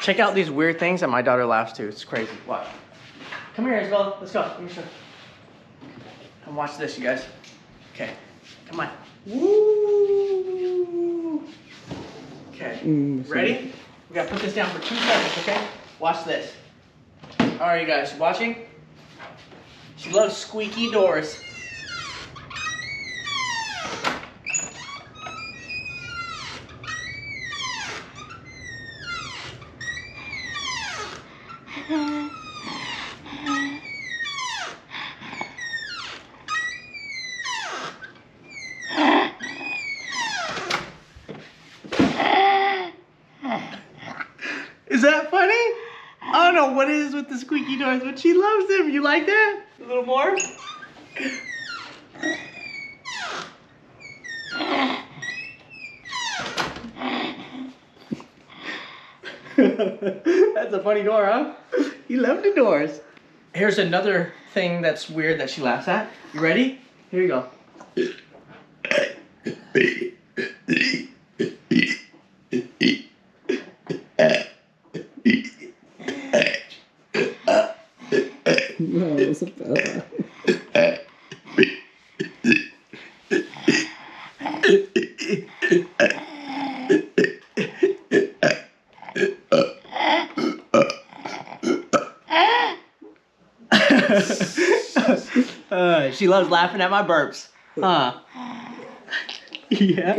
Check out these weird things that my daughter laughs to. It's crazy. Watch. Come here, Isabella. Let's go. Let me show you. Come watch this, you guys. Okay. Come on. Woo! Okay. Ready? We gotta put this down for 2 seconds, okay? Watch this. Alright, you guys, watching? She loves squeaky doors. Is that funny? I don't know what it is with the squeaky doors, but she loves them. You like that? A little more? That's a funny door, huh? You love the doors. Here's another thing that's weird that she laughs at. You ready? Here you go. No, it's a fella. She loves laughing at my burps. Huh? Yeah.